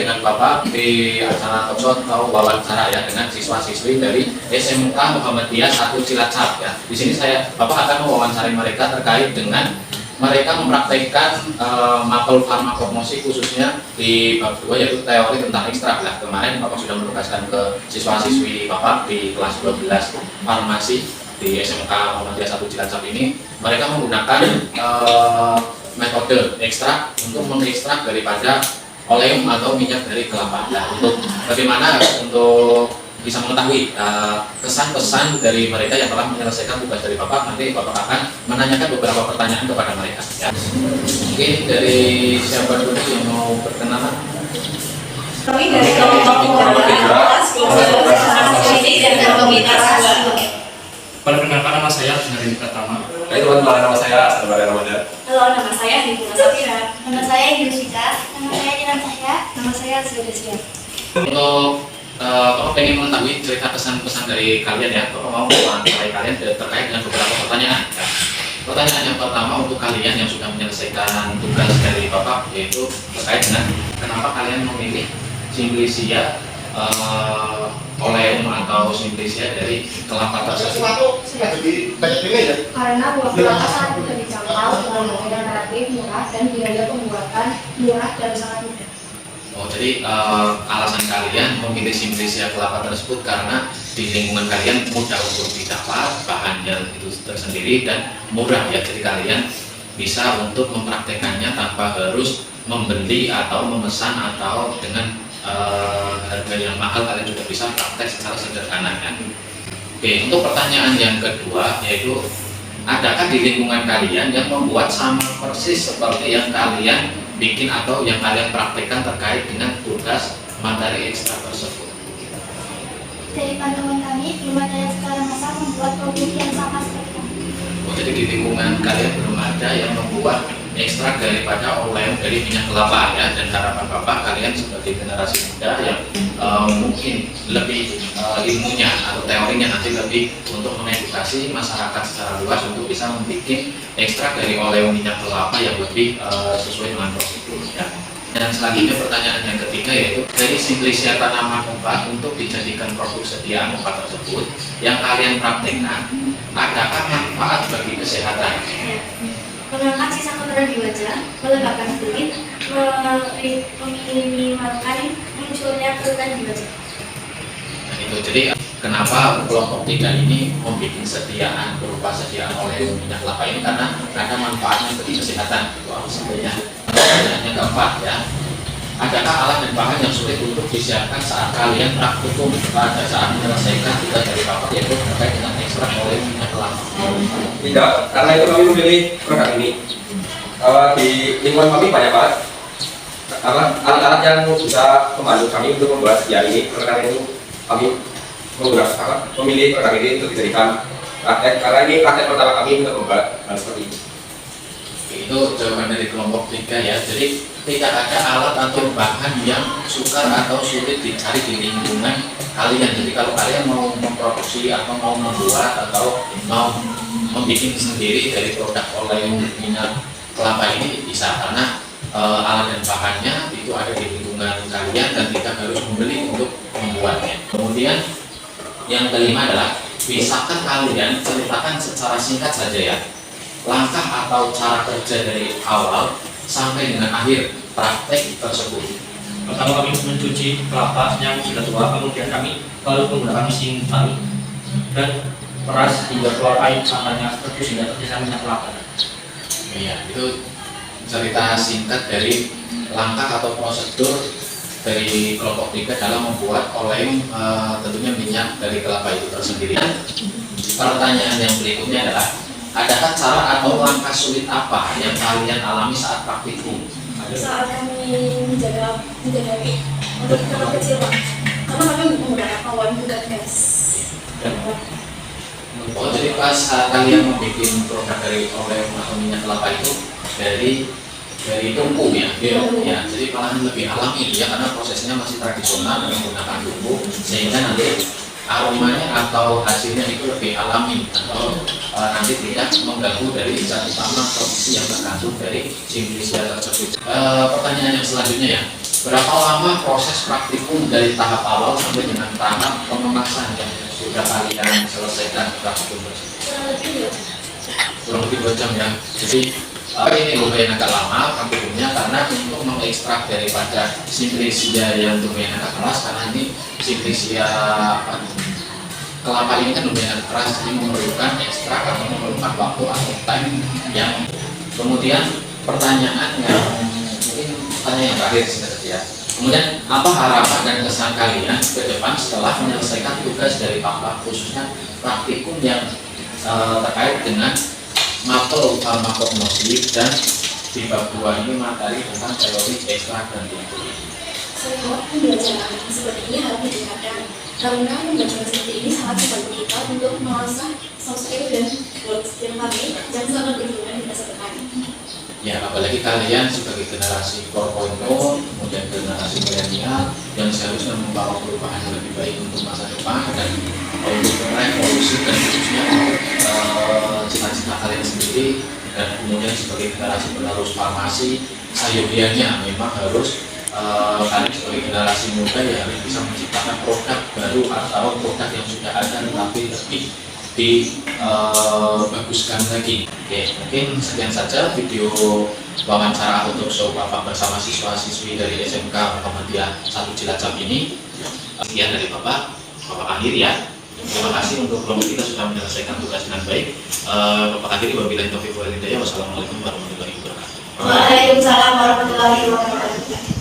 dengan Bapak di acara talkshow atau wawancara ya dengan siswa-siswi dari SMK Muhammadiyah 1 Cilacap ya. Di sini Bapak akan mewawancari mereka terkait dengan mereka mempraktekkan mapel farmakognosi khususnya di bab 2 yaitu teori tentang ekstrak lah. Kemarin Bapak sudah menugaskan ke siswa-siswi Bapak di kelas 12 farmasi di SMK Muhammadiyah 1 Cilacap ini. Mereka menggunakan metode ekstrak untuk mengekstrak daripada oleum atau minyak dari kelapa. Nah, untuk bagaimana untuk bisa mengetahui kesan-pesan dari mereka yang telah menyelesaikan tugas dari Bapak, nanti Bapak akan menanyakan beberapa pertanyaan kepada mereka. Ya. Mungkin dari siapa dulu yang mau berkenalan? Kami dari kelompok Perkenalkan, nama saya Sunari Pratama. Baik teman-teman, nama saya Salbara Ramadan. Halo, nama saya Nifuna Safira. Nama saya Indusika. Nama saya Dilan Cahya. Nama saya Zia. Untuk Bapak pengen mengetahui cerita pesan-pesan dari kalian ya, Bapak mau mewawancarai kalian terkait dengan beberapa pertanyaan. Ya. Pertanyaan yang pertama untuk kalian yang sudah menyelesaikan tugas dari Bapak yaitu terkait dengan kenapa kalian memilih Simplicia oleum atau Simplicia dari kelapa tersebut. Karena buah kelapa sangat mudah dijangkau dengan harga yang relatif murah dan biaya pembuatan murah dan sangat mudah. Oh, jadi alasan kalian memilih Simplicia kelapa tersebut karena di lingkungan kalian mudah untuk didapat, bahannya itu tersendiri dan murah ya. Jadi kalian bisa untuk mempraktekannya tanpa harus membeli atau memesan atau dengan harga yang mahal, kalian juga bisa praktek secara sederhana kan. Oke, untuk pertanyaan yang kedua yaitu adakah di lingkungan kalian yang membuat sama persis seperti yang kalian bikin atau yang kalian praktekkan terkait dengan tugas materi ekstra tersebut? Dari pandangan kami, belum ada yang secara massal membuat produk yang sama seperti kami. Oh, jadi di lingkungan kalian belum ada yang membuat ekstrak daripada oleum dari minyak kelapa ya, dan harapan Bapak kalian sebagai generasi muda yang mungkin lebih ilmunya atau teorinya nanti lebih untuk mengedukasi masyarakat secara luas untuk bisa membuat ekstrak dari oleum minyak kelapa yang lebih sesuai dengan prosedur ya. Dan selanjutnya pertanyaan yang ketiga yaitu dari Simplicia tanaman obat untuk dijadikan produk sediaan obat tersebut yang kalian praktekkan, adakah manfaat bagi kesehatan? Mengangkat sisa kotoran di wajah, melegakan kulit, meminimalkan munculnya kerutan di wajah. Nah, itu jadi kenapa kelompok 3 ini membuat sediaan berupa sediaan oleum minyak kelapa ini karena ada manfaatnya bagi kesehatan. Itu sebenarnya pertanyaannya keempat ya. Adakah alat dan bahan yang sulit untuk disiapkan saat kalian praktikum pada saat menyelesaikan tugas dari Bapak yaitu terkait dengan ekstrak oleum minyak kelapa? Tidak, karena itu kami memilih produk ini. Di lingkungan kami banyak banget alat-alat yang bisa membantu kami untuk membuat sediaan ini. Karena itu kami memilih produk ini untuk dijadikan praktek, karena ini praktek pertama kami untuk membuat hal seperti ini. Itu jawaban dari kelompok 3 ya. Jadi tidak ada alat atau bahan yang sukar atau sulit dicari di lingkungan kalian. Jadi kalau kalian mau memproduksi atau mau membuat atau mau membuat sendiri dari produk oleum minyak kelapa ini bisa, karena alat dan bahannya itu ada di lingkungan kalian dan tidak harus membeli untuk membuatnya. Kemudian yang kelima adalah bisakah kalian ceritakan secara singkat saja ya langkah atau cara kerja dari awal sampai dengan akhir praktek tersebut. Pertama kami mencuci kelapa yang sudah tua, kemudian kami lalu menggunakan mesin tali dan peras hingga keluar air samanya terus hingga tersisa minyak kelapa. Iya, itu cerita singkat dari langkah atau prosedur dari kelompok 3 dalam membuat oleum tentunya minyak dari kelapa itu tersendiri. Pertanyaan yang berikutnya adalah adakah cara atau langkah sulit apa yang kalian alami saat praktikum? Saat kami menjaga untuk kelapa kecil Pak, karena kami menggunakan awan bukan gas. Oh, jadi pas kalian membuat produk dari oleum atau minyak kelapa itu dari tungku ya, ya, jadi malahan lebih alami ya karena prosesnya masih tradisional dengan menggunakan tungku sehingga nanti aromanya atau hasilnya itu lebih alami atau nanti tidak mengganggu dari zat utama produksi yang terkandung dari Simplicia tersebut. Pertanyaan yang selanjutnya ya, berapa lama proses praktikum dari tahap awal sampai dengan tahap pengemasan yang sudah kalian selesaikan praktikum tersebut? Kurang lebih 2 jam ya. Jadi ini lumayan agak lama praktikumnya karena untuk mengekstrak daripada sinkresia yang lumayan agak keras, karena ini sinkresia kelapa ini kan lumayan keras, jadi memerlukan ekstrak atau memerlukan waktu atau time yang. Kemudian pertanyaan yang mungkin pertanyaan yang terakhir saja. Kemudian apa harapan dan kesan kalian ke depan setelah menyelesaikan tugas dari Papa, khususnya praktikum yang terkait dengan mapel farmakognostik dan di bab 2 ini materi tentang teori ekstrak dan tinturin. Saya pembelajaran seperti ini harus ditingkatkan karena pembelajaran seperti ini sangat membantu kita untuk mengasah soft skill dan work skill kami yang sangat berguna di masa depan. Ya, apalagi kalian sebagai generasi 4.0, kemudian generasi milenial yang seharusnya membawa perubahan yang lebih baik untuk masa depan dan untuk revolusi dan khususnya cita-cita kalian sendiri, dan kemudian sebagai generasi penerus farmasi, sayogianya memang harus kalian sebagai generasi muda ya harus bisa menciptakan produk baru atau produk yang sudah ada tetapi lebih dibaguskan lagi. Oke, mungkin sekian saja video wawancara untuk show Bapak bersama siswa-siswi dari SMK Muhammadiyah 1 Cilacap ini. Sekian dari Bapak akhir ya. Terima kasih untuk kelompok kita sudah menyelesaikan tugas dengan baik. Bapak akhiri wabillahi taufiq wal hidayah. Wassalamualaikum warahmatullahi wabarakatuh. Waalaikumsalam warahmatullahi wabarakatuh.